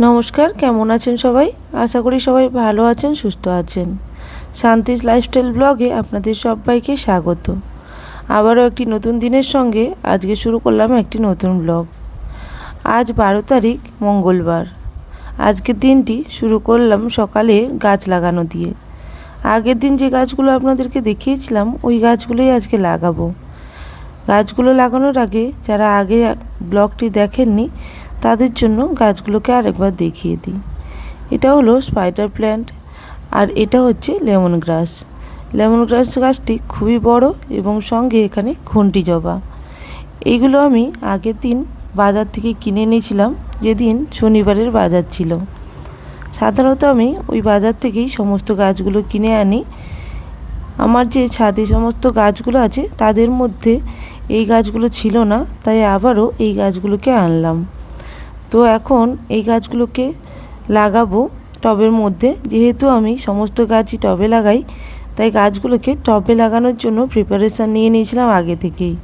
নমস্কার, কেমন আছেন সবাই? আশা করি সবাই ভালো আছেন, সুস্থ আছেন। শান্তিস লাইফস্টাইল ব্লগে আপনাদের সবাইকে স্বাগত। আবারও একটি নতুন দিনের সঙ্গে আজকে শুরু করলাম একটি নতুন ব্লগ। আজ 12 তারিখ মঙ্গলবার। আজকের দিনটি শুরু করলাম সকালে গাছ লাগানো দিয়ে। আগের দিন যে গাছগুলো আপনাদেরকে দেখিয়েছিলাম ওই গাছগুলোই আজকে লাগাবো। গাছগুলো লাগানোর আগে যারা আগে ব্লগটি দেখেননি তাদের জন্য গাছগুলোকে আরেকবার দেখিয়ে দিই। এটা হলো স্পাইডার প্ল্যান্ট আর এটা হচ্ছে লেমন গ্রাস। লেমন গ্রাস গাছটি খুবই বড় এবং সঙ্গে এখানে ঘণ্টি জবা। এইগুলো আমি আগের দিন বাজার থেকে কিনে নিয়েছিলাম, যেদিন শনিবারের বাজার ছিল। সাধারণত আমি ওই বাজার থেকেই সমস্ত গাছগুলো কিনে আনি। আমার যে ছাদে সমস্ত গাছগুলো আছে তাদের মধ্যে এই গাছগুলো ছিল না, তাই আবারও এই গাছগুলোকে আনলাম। তো এখন এই গাছগুলোকে লাগাবো টবের মধ্যে। যেহেতু আমি সমস্ত গাছই টবে লাগাই, তাই গাছগুলোকে টবে লাগানোর জন্য প্রিপারেশান নিয়ে নিয়েছিলাম আগে থেকেই।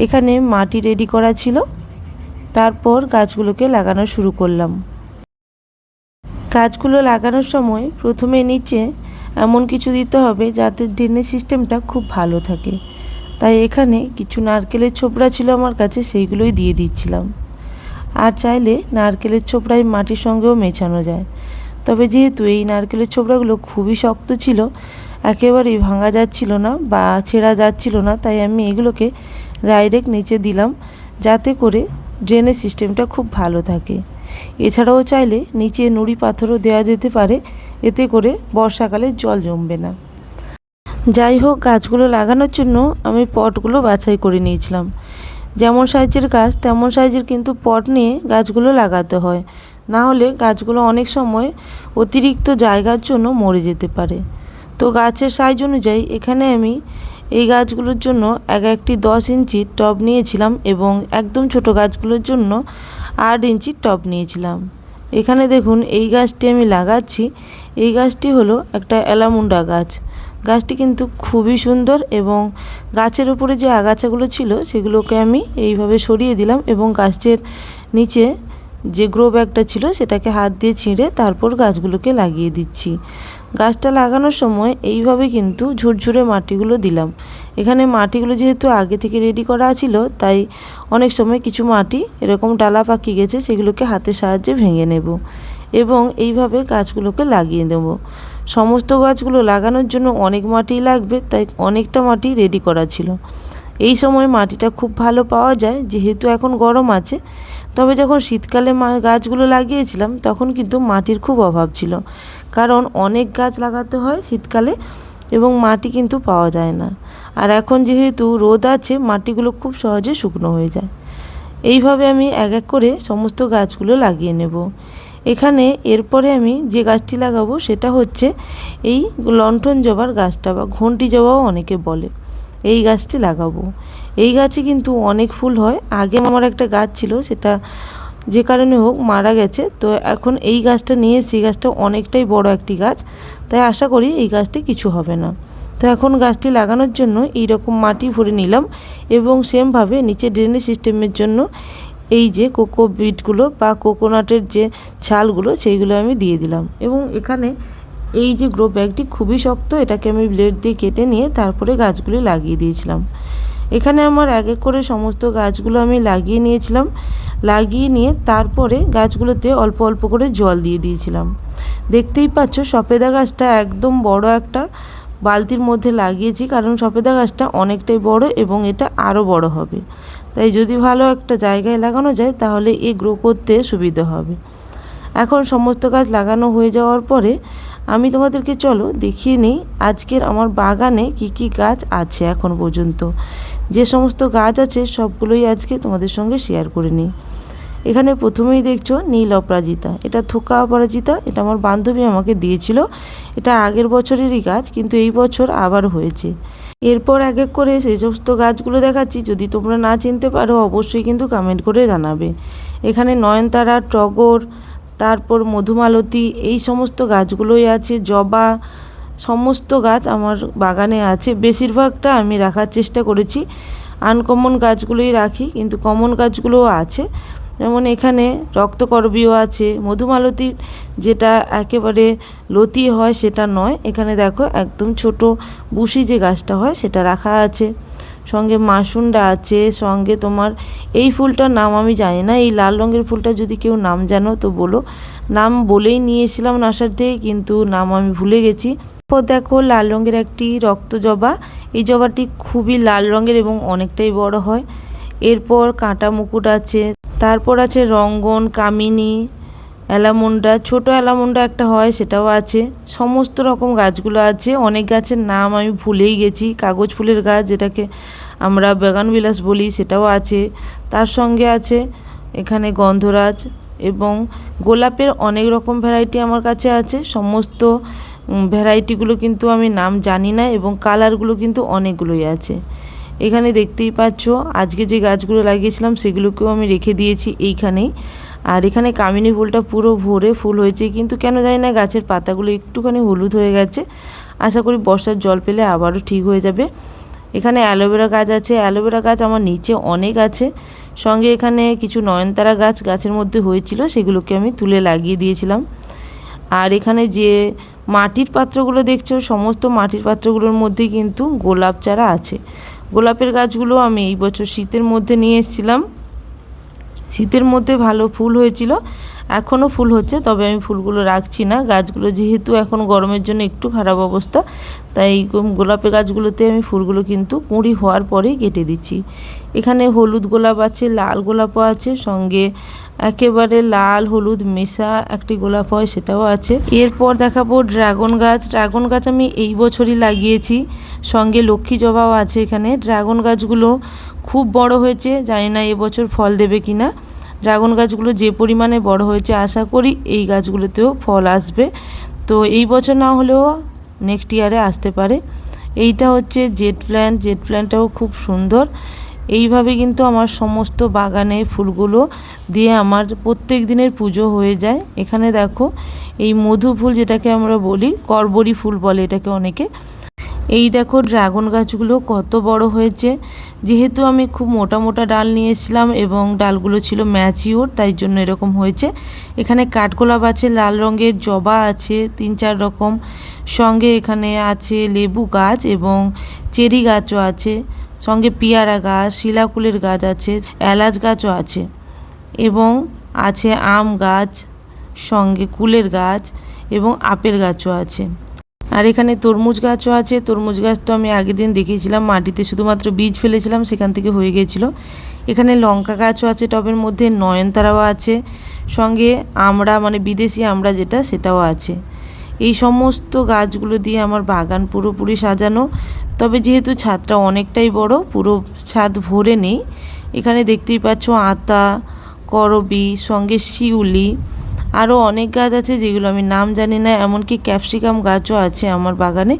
এখানে মাটি রেডি করা ছিল, তারপর গাছগুলোকে লাগানো শুরু করলাম। গাছগুলো লাগানোর সময় প্রথমে নিচে এমন কিছু দিতে হবে যাতে ড্রেনেজ সিস্টেমটা খুব ভালো থাকে। তাই এখানে কিছু নারকেলের ছোবড়া ছিল আমার কাছে, সেইগুলোই দিয়ে দিচ্ছিলাম। আর চাইলে নারকেলের ছোবড়াই মাটির সঙ্গেও মেশানো যায়, তবে যেহেতু এই নারকেলের ছোবড়াগুলো খুবই শক্ত ছিল, একেবারেই ভাঙা যাচ্ছিল না বা ছেঁড়া যাচ্ছিল না, তাই আমি এগুলোকে ডাইরেক্ট নিচে দিলাম যাতে করে ড্রেনেজ সিস্টেমটা খুব ভালো থাকে। এছাড়াও চাইলে নিচে নুড়ি পাথরও দেওয়া যেতে পারে, এতে করে বর্ষাকালে জল জমবে না। যাই হোক, গাছগুলো লাগানোর জন্য আমি পটগুলো বাছাই করে নিয়েছিলাম। যেমন সাইজের গাছ তেমন সাইজের কিন্তু পট নিয়ে গাছগুলো লাগাতে হয়, না হলে গাছগুলো অনেক সময় অতিরিক্ত জায়গার জন্য মরে যেতে পারে। তো গাছের সাইজ অনুযায়ী এখানে আমি এই গাছগুলোর জন্য একটি 10 ইঞ্চির টব নিয়েছিলাম এবং একদম ছোট গাছগুলোর জন্য 8 ইঞ্চির টব নিয়েছিলাম। এখানে দেখুন এই গাছটি আমি লাগাচ্ছি। এই গাছটি হলো একটা অ্যালামুন্ডা গাছ। গাছটি কিন্তু খুবই সুন্দর এবং গাছের উপরে যে আগাছাগুলো ছিল সেগুলোকে আমি এইভাবে সরিয়ে দিলাম এবং গাছের নিচে যে গ্রো ব্যাগটা ছিল সেটাকে হাত দিয়ে ছিঁড়ে তারপর গাছগুলোকে লাগিয়ে দিচ্ছি। গাছটা লাগানোর সময় এইভাবে কিন্তু ঝুরঝুরে মাটিগুলো দিলাম। এখানে মাটিগুলো যেহেতু আগে থেকে রেডি করা ছিল, তাই অনেক সময় কিছু মাটি এরকম ডালা পাকিয়ে গেছে, সেগুলোকে হাতের সাহায্যে ভেঙে নেব এবং এইভাবে গাছগুলোকে লাগিয়ে দেব। সমস্ত গাছগুলো লাগানোর জন্য অনেক মাটি লাগবে, তাই অনেকটা মাটি রেডি করা ছিল। এই সময় মাটিটা খুব ভালো পাওয়া যায় যেহেতু এখন গরম আছে, তবে যখন শীতকালে গাছগুলো লাগিয়েছিলাম তখন কিন্তু মাটির খুব অভাব ছিল, কারণ অনেক গাছ লাগাতে হয় শীতকালে এবং মাটি কিন্তু পাওয়া যায় না। আর এখন যেহেতু রোদ আছে, মাটিগুলো খুব সহজে শুকনো হয়ে যায়। এইভাবে আমি এক এক করে সমস্ত গাছগুলো লাগিয়ে নেব। এখানে এরপরে আমি যে গাছটি লাগাবো সেটা হচ্ছে এই লণ্ঠন জবার গাছটা বা ঘণ্টি জবাও অনেকে বলে। এই গাছটি লাগাবো। এই গাছে কিন্তু অনেক ফুল হয়। আগে আমার একটা গাছ ছিল, সেটা যে কারণে হোক মারা গেছে। তো এখন এই গাছটা নিয়ে এসেছি। গাছটা অনেকটাই বড় একটি গাছ, তাই আশা করি এই গাছটি কিছু হবে না। তো এখন গাছটি লাগানোর জন্য এইরকম মাটি ভরে নিলাম এবং সেমভাবে নিচে ড্রেনেজ সিস্টেমের জন্য এই যে কোকো বিটগুলো বা কোকোনাটের যে ছালগুলো সেইগুলো আমি দিয়ে দিলাম। এবং এখানে এই যে গ্রো ব্যাগটি খুবই শক্ত, এটাকে আমি ব্লেড দিয়ে কেটে নিয়ে তারপরে গাছগুলি লাগিয়ে দিয়েছিলাম। এখানে আমার এক এক করে সমস্ত গাছগুলো আমি লাগিয়ে নিয়েছিলাম। লাগিয়ে নিয়ে তারপরে গাছগুলোতে অল্প অল্প করে জল দিয়ে দিয়েছিলাম। দেখতেই পাচ্ছ সপেদা গাছটা একদম বড় একটা বালতির মধ্যে লাগিয়েছি, কারণ সপেদা গাছটা অনেকটাই বড় এবং এটা আরও বড় হবে। তাই যদি ভালো একটা জায়গায় লাগানো যায় তাহলে গ্রো করতে সুবিধা হবে। এখন সমস্ত গাছ লাগানো হয়ে যাওয়ার পরে আমি তোমাদেরকে চলো দেখিয়ে নিই আজকের আমার বাগানে কি কি গাছ আছে। এখন পর্যন্ত যে সমস্ত গাছ আছে সবগুলোই আজকে তোমাদের সঙ্গে শেয়ার করে নিই। এখানে প্রথমেই দেখছো নীল অপরাজিতা। এটা থোকা অপরাজিতা। এটা আমার বান্ধবী আমাকে দিয়েছিল। এটা আগের বছরেরই গাছ, কিন্তু এই বছর আবার হয়েছে। এরপর এক এক করে সেই সমস্ত গাছগুলো দেখাচ্ছি। যদি তোমরা না চিনতে পারো অবশ্যই কিন্তু কমেন্ট করে জানাবে। এখানে নয়নতারা, টগর, তারপর মধুমালতী, এই সমস্ত গাছগুলোই আছে। জবা, সমস্ত গাছ আমার বাগানে আছে। বেশিরভাগটা আমি রাখার চেষ্টা করেছি। আনকমন গাছগুলোই রাখি, কিন্তু কমন গাছগুলোও আছে। যেমন এখানে রক্তকরবীও আছে, মধুমালতীর যেটা একেবারে লতি হয় সেটা নয়, এখানে দেখো একদম ছোট বুশি যে গাছটা হয় সেটা রাখা আছে। সঙ্গে মাসুন্ডা আছে, সঙ্গে তোমার এই ফুলটার নাম আমি জানি না, এই লাল রঙের ফুলটা যদি কেউ নাম জানো তো বলো। নাম বলেই নিয়ে এসেছিলাম নার্সারি থেকে, কিন্তু নাম আমি ভুলে গেছি। তো দেখো লাল রঙের একটি রক্ত জবা, এই জবাটি খুবই লাল রঙের এবং অনেকটাই বড় হয়। এরপর কাঁটা মুকুট আছে, তারপর আছে রঙ্গন, কামিনী, অ্যালামুন্ডা, ছোট অ্যালামুন্ডা একটা হয় সেটাও আছে। সমস্ত রকম গাছগুলো আছে, অনেক গাছের নাম আমি ভুলেই গেছি। কাগজ ফুলের গাছ যেটাকে আমরা বাগানবিলাস বলি সেটাও আছে। তার সঙ্গে আছে এখানে গন্ধরাজ এবং গোলাপের অনেক রকম ভ্যারাইটি আমার কাছে আছে। সমস্ত ভ্যারাইটিগুলো কিন্তু আমি নাম জানি না এবং কালারগুলো কিন্তু অনেকগুলোই আছে। এখানে দেখতেই পাচ্ছ আজকে যে গাছগুলো লাগিয়েছিলাম সেগুলোকেও আমি রেখে দিয়েছি এইখানেই। আর এখানে কামিনী ফুলটা পুরো ভরে ফুল হয়েছে, কিন্তু কেন জানি না গাছের পাতাগুলো একটুখানি হলুদ হয়ে গেছে। আশা করি বর্ষার জল পেলে আবারও ঠিক হয়ে যাবে। এখানে অ্যালোভেরা গাছ আছে, অ্যালোভেরা গাছ আমার নিচে অনেক আছে। সঙ্গে এখানে কিছু নয়নতারা গাছ গাছের মধ্যে হয়েছিল, সেগুলোকে আমি তুলে লাগিয়ে দিয়েছিলাম। আর এখানে যে মাটির পাত্রগুলো দেখছো, সমস্ত মাটির পাত্রগুলোর মধ্যে কিন্তু গোলাপ চারা আছে। গোলাপের গাছগুলো আমি এই বছর শীতের মধ্যে নিয়ে এসেছিলাম, শীতের মধ্যে ভালো ফুল হয়েছিল, এখনও ফুল হচ্ছে, তবে আমি ফুলগুলো রাখছি না। গাছগুলো যেহেতু এখন গরমের জন্য একটু খারাপ অবস্থা, তাই গোলাপের গাছগুলোতে আমি ফুলগুলো কিন্তু কুঁড়ি হওয়ার পরেই কেটে দিচ্ছি। এখানে হলুদ গোলাপ আছে, লাল গোলাপও আছে, সঙ্গে একেবারে লাল হলুদ মেশা একটি গোলাপ হয় সেটাও আছে। এরপর দেখাবো ড্রাগন গাছ। ড্রাগন গাছ আমি এই বছরই লাগিয়েছি, সঙ্গে লক্ষ্মী জবাও আছে এখানে। ড্রাগন গাছগুলো খুব বড় হয়েছে, জানি না এবছর ফল দেবে কিনা। ড্রাগন গাছগুলো যে পরিমাণে বড় হয়েছে, আশা করি এই গাছগুলোতেও ফল আসবে। তো এই বছর না হলেও নেক্সট ইয়ারে আসতে পারে। এইটা হচ্ছে জেট প্ল্যান্ট, জেট প্ল্যান্টটাও খুব সুন্দর। এইভাবে কিন্তু আমার সমস্ত বাগানে ফুলগুলো দিয়ে আমার প্রত্যেক দিনের পুজো হয়ে যায়। এখানে দেখো এই মধু ফুল যেটাকে আমরা বলি, করবরি ফুল বলে এটাকে অনেকে। এই দেখো ড্রাগন গাছগুলো কত বড় হয়েছে। যেহেতু আমি খুব মোটা মোটা ডাল নিয়েছিলাম এবং ডালগুলো ছিল ম্যাচিওর, তাই জন্য এরকম হয়েছে। এখানে কাঠগোলাপ আছে, লাল রঙের জবা আছে 3-4 রকম, সঙ্গে এখানে আছে লেবু গাছ এবং চেরি গাছও আছে, সঙ্গে পেয়ারা গাছ, শিলাকুলের গাছ আছে, এলাচ গাছও আছে এবং আছে আম গাছ, সঙ্গে কুলের গাছ এবং আপেল গাছও আছে। আর এখানে তরমুজ গাছও আছে। তরমুজ গাছ তো আমি আগের দিন দেখিয়েছিলাম, মাটিতে শুধুমাত্র বীজ ফেলেছিলাম, সেখান থেকে হয়ে গিয়েছিল। এখানে লঙ্কা গাছও আছে টবের মধ্যে, নয়নতারাও আছে, সঙ্গে আমড়া মানে বিদেশি আমড়া যেটা সেটাও আছে। এই সমস্ত গাছগুলো দিয়ে আমার বাগান পুরোপুরি সাজানো। তবে যেহেতু ছাদটা অনেকটাই বড়, পুরো ছাদ ভরে নেই। এখানে দেখতেই পাচ্ছ আতা, করবি, সঙ্গে শিউলি, আরও অনেক গাছ আছে যেগুলো আমি নাম জানি না। এমনকি ক্যাপসিকাম গাছও আছে আমার বাগানে।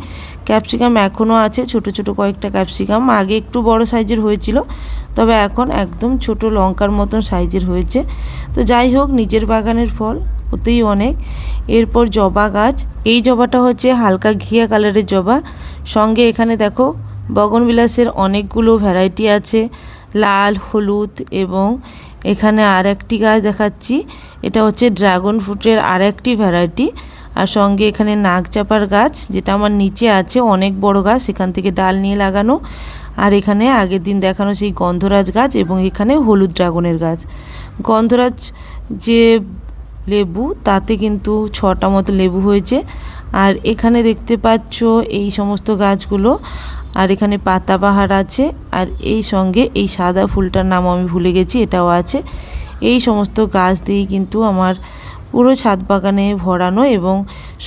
ক্যাপসিকাম এখনও আছে, ছোট ছোট কয়েকটা ক্যাপসিকাম, আগে একটু বড় সাইজের হয়েছিল, তবে এখন একদম ছোট লঙ্কার মতন সাইজের হয়েছে। তো যাই হোক, নিজের বাগানের ফল ওতেই অনেক। এরপর জবা গাছ, এই জবাটা হচ্ছে হালকা ঘিয়া কালারের জবা। সঙ্গে এখানে দেখো বগনবিলাসের অনেকগুলো ভ্যারাইটি আছে, লাল, হলুদ এবং এখানে আর একটি গাছ দেখাচ্ছি, এটা হচ্ছে ড্রাগন ফ্রুটের আর একটি ভ্যারাইটি। আর সঙ্গে এখানে নাগচাপার গাছ, যেটা আমার নিচে আছে, অনেক বড় গাছ, সেখান থেকে ডাল নিয়ে লাগানো। আর এখানে আগের দিন দেখানো সেই গন্ধরাজ গাছ এবং এখানে হলুদ ড্রাগনের গাছ। গন্ধরাজ যে লেবু, তাতে কিন্তু 6টা মতো লেবু হয়েছে। আর এখানে দেখতে পাচ্ছ এই সমস্ত গাছগুলো। আর এখানে পাতাবাহার আছে, আর এই সঙ্গে এই সাদা ফুলটার নাম আমি ভুলে গেছি, এটাও আছে। এই সমস্ত গাছ দিয়েই কিন্তু আমার পুরো ছাদ বাগানে ভরানো। এবং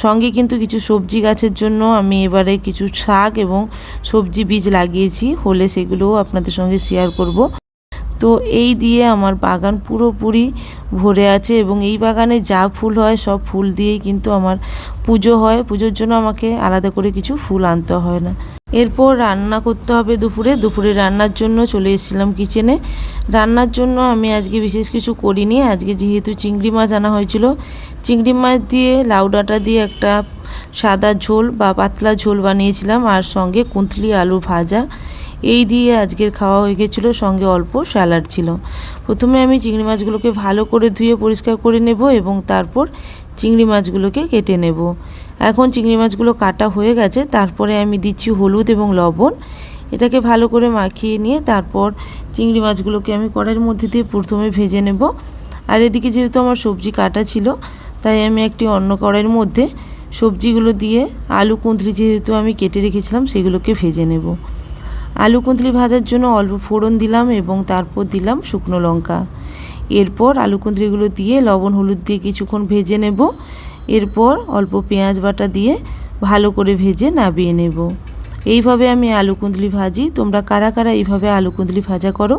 সঙ্গে কিন্তু কিছু সবজি গাছের জন্য আমি এবারে কিছু শাক এবং সবজি বীজ লাগিয়েছি, হলে সেগুলোও আপনাদের সঙ্গে শেয়ার করব। তো এই দিয়ে আমার বাগান পুরোপুরি ভরে আছে এবং এই বাগানে যা ফুল হয় সব ফুল দিয়েই কিন্তু আমার পুজো হয়। পুজোর জন্য আমাকে আলাদা করে কিছু ফুল আনতে হয় না। এরপর রান্না করতে হবে দুপুরে রান্নার জন্য চলে এসেছিলাম কিচেনে। রান্নার জন্য আমি আজকে বিশেষ কিছু করিনি। আজকে যেহেতু চিংড়ি মাছ আনা হয়েছিল, চিংড়ি মাছ দিয়ে লাউ ডাঁটা দিয়ে একটা সাদা ঝোল বা পাতলা ঝোল বানিয়েছিলাম, আর সঙ্গে কুঁতলি আলু ভাজা। এই দিয়ে আজকের খাওয়া হয়ে গেছিলো, সঙ্গে অল্প স্যালাড ছিল। প্রথমে আমি চিংড়ি মাছগুলোকে ভালো করে ধুয়ে পরিষ্কার করে নেব এবং তারপর চিংড়ি মাছগুলোকে কেটে নেব। এখন চিংড়ি মাছগুলো কাটা হয়ে গেছে, তারপরে আমি দিচ্ছি হলুদ এবং লবণ। এটাকে ভালো করে মাখিয়ে নিয়ে তারপর চিংড়ি মাছগুলোকে আমি কড়াইয়ের মধ্যে দিয়ে প্রথমে ভেজে নেব। আর এদিকে যেহেতু আমার সবজি কাটা ছিল, তাই আমি একটি অন্য কড়াইয়ের মধ্যে সবজিগুলো দিয়ে আলু কুঁদরি যেহেতু আমি কেটে রেখেছিলাম সেগুলোকে ভেজে নেব। আলু কুঁদরি ভাজার জন্য অল্প ফোড়ন দিলাম এবং তারপর দিলাম শুকনো লঙ্কা। এরপর আলু কুঁদরিগুলো দিয়ে লবণ হলুদ দিয়ে কিছুক্ষণ ভেজে নেব। এরপর অল্প পেঁয়াজ বাটা দিয়ে ভালো করে ভেজে নামিয়ে নেব। এইভাবে আমি আলু কুঁদরি ভাজি। তোমরা কারা কারা এইভাবে আলু কুঁদরি ভাজা করো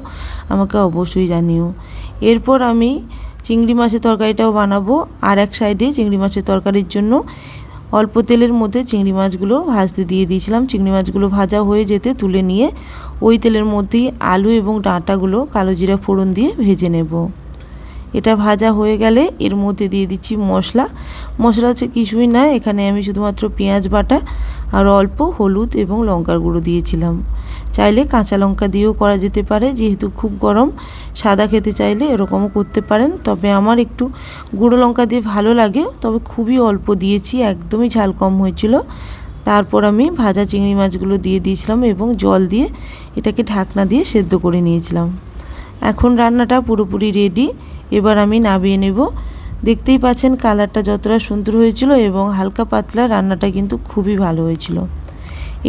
আমাকে অবশ্যই জানিও। এরপর আমি চিংড়ি মাছের তরকারিটাও বানাবো। আর এক সাইডে চিংড়ি মাছের তরকারির জন্য অল্প তেলের মধ্যে চিংড়ি মাছগুলো ভাজতে দিয়ে দিয়েছিলাম। চিংড়ি মাছগুলো ভাজা হয়ে যেতে তুলে নিয়ে ওই তেলের মধ্যেই আলু এবং ডাঁটাগুলো কালো জিরা ফোড়ন দিয়ে ভেজে নেব। এটা ভাজা হয়ে গেলে এর মধ্যে দিয়ে দিচ্ছি মশলা। মশলা হচ্ছে কিছুই না, এখানে আমি শুধুমাত্র পেঁয়াজ বাটা আর অল্প হলুদ এবং লঙ্কার গুঁড়ো দিয়েছিলাম। চাইলে কাঁচা লঙ্কা দিয়েও করা যেতে পারে, যেহেতু খুব গরম সাদা খেতে চাইলে এরকমও করতে পারেন। তবে আমার একটু গুঁড়ো লঙ্কা দিয়ে ভালো লাগে, তবে খুবই অল্প দিয়েছি, একদমই ঝাল কম হয়েছিল। তারপর আমি ভাজা চিংড়ি মাছগুলো দিয়ে দিয়েছিলাম এবং জল দিয়ে এটাকে ঢাকনা দিয়ে সেদ্ধ করে নিয়েছিলাম। এখন রান্নাটা পুরোপুরি রেডি। এবার আমি নামিয়ে নেব। দেখতেই পাচ্ছেন কালারটা যতটা সুন্দর হয়েছিল এবং হালকা পাতলা রান্নাটা কিন্তু খুবই ভালো হয়েছিল।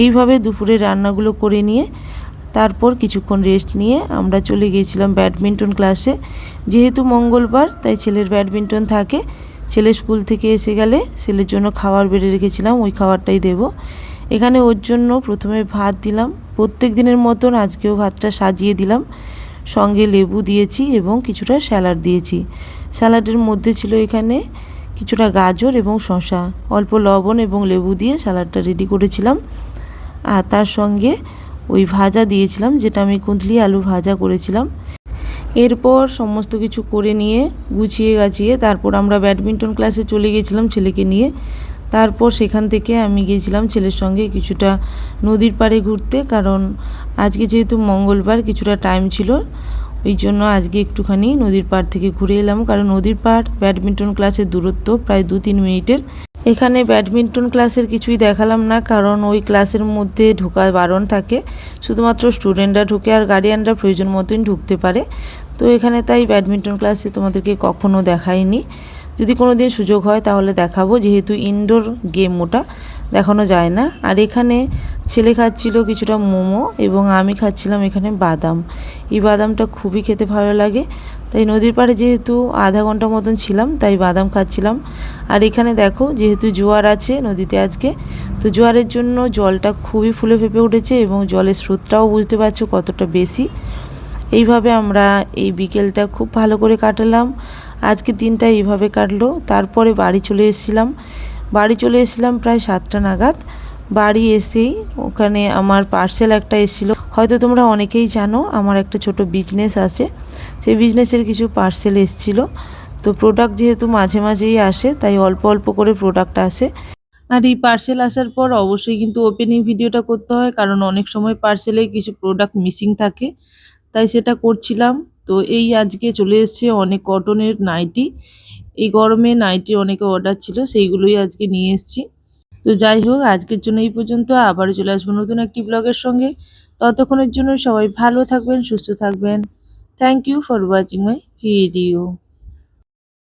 এইভাবে দুপুরে রান্নাগুলো করে নিয়ে তারপর কিছুক্ষণ রেস্ট নিয়ে আমরা চলে গিয়েছিলাম ব্যাডমিন্টন ক্লাসে। যেহেতু মঙ্গলবার তাই ছেলের ব্যাডমিন্টন থাকে। ছেলে স্কুল থেকে এসে গেলে ছেলের জন্য খাবার বেড়ে রেখেছিলাম, ওই খাবারটাই দেব। এখানে ওর জন্য প্রথমে ভাত দিলাম, প্রত্যেক দিনের মতন আজকেও ভাতটা সাজিয়ে দিলাম। সঙ্গে লেবু দিয়েছি এবং কিছুটা স্যালাড দিয়েছি। স্যালাডের মধ্যে ছিল এখানে কিছুটা গাজর এবং শসা। অল্প লবণ এবং লেবু দিয়ে স্যালাডটা রেডি করেছিলাম। আর তার সঙ্গে ওই ভাজা দিয়েছিলাম, যেটা আমি কুঁদলি আলু ভাজা করেছিলাম। এরপর সমস্ত কিছু করে নিয়ে গুছিয়ে গাছিয়ে তারপর আমরা ব্যাডমিন্টন ক্লাসে চলে গেছিলাম ছেলেকে নিয়ে। তারপর সেখান থেকে আমি গিয়েছিলাম ছেলের সঙ্গে কিছুটা নদীর পাড়ে ঘুরতে, কারণ আজকে যেহেতু মঙ্গলবার কিছুটা টাইম ছিল, ওই জন্য আজকে একটুখানি নদীর পাড় থেকে ঘুরে এলাম। কারণ নদীর পাড় ব্যাডমিন্টন ক্লাসের দূরত্ব প্রায় 2-3 মিনিটের। এখানে ব্যাডমিন্টন ক্লাসের কিছুই দেখালাম না, কারণ ওই ক্লাসের মধ্যে ঢোকা বারণ থাকে, শুধুমাত্র স্টুডেন্টরা ঢুকে আর গার্ডিয়ানরা প্রয়োজন মতোই ঢুকতে পারে। তো এখানে তাই ব্যাডমিন্টন ক্লাসে তোমাদেরকে কখনো দেখাইনি। যদি কোনো দিন সুযোগ হয় তাহলে দেখাবো, যেহেতু ইনডোর গেম ওটা দেখানো যায় না। আর এখানে ছেলে খাচ্ছিল কিছুটা মোমো এবং আমি খাচ্ছিলাম এখানে বাদাম। এই বাদামটা খুবই খেতে ভালো লাগে, তাই নদীর পাড়ে যেহেতু আধা ঘন্টা মতন ছিলাম তাই বাদাম খাচ্ছিলাম। আর এখানে দেখো যেহেতু জোয়ার আছে নদীতে আজকে, তো জোয়ারের জন্য জলটা খুবই ফুলে ফেঁপে উঠেছে এবং জলের স্রোতটাও বুঝতে পারছো কতটা বেশি। এইভাবে আমরা এই বিকেলটা খুব ভালো করে কাটালাম। আজকে দিনটা এইভাবে কাটলো। তারপরে বাড়ি চলে এসেছিলাম প্রায় 7টা নাগাদ। বাড়ি এসেই ওখানে আমার পার্সেল একটা এসেছিলো। হয়তো তোমরা অনেকেই জানো আমার একটা ছোট বিজনেস আছে, সেই বিজনেসের কিছু পার্সেল এসেছিলো। তো প্রোডাক্ট যেহেতু মাঝে মাঝেই আসে তাই অল্প অল্প করে প্রোডাক্ট আসে। আর এই পার্সেল আসার পর অবশ্যই কিন্তু ওপেনিং ভিডিওটা করতে হয়, কারণ অনেক সময় পার্সেলে কিছু প্রোডাক্ট মিসিং থাকে, তাই সেটা করছিলাম। তো এই আজকে চলে এসেছে অনেক কটনের নাইটি। এই গরমে নাইটি অনেকে অর্ডার ছিল, সেইগুলোই আজকে নিয়ে এসেছি। তো যাই হোক, আজকের জন্য এই পর্যন্ত। আবারও চলে আসবো নতুন একটি ব্লগের সঙ্গে। ততক্ষণের জন্য সবাই ভালো থাকবেন, সুস্থ থাকবেন। Thank you for watching my video.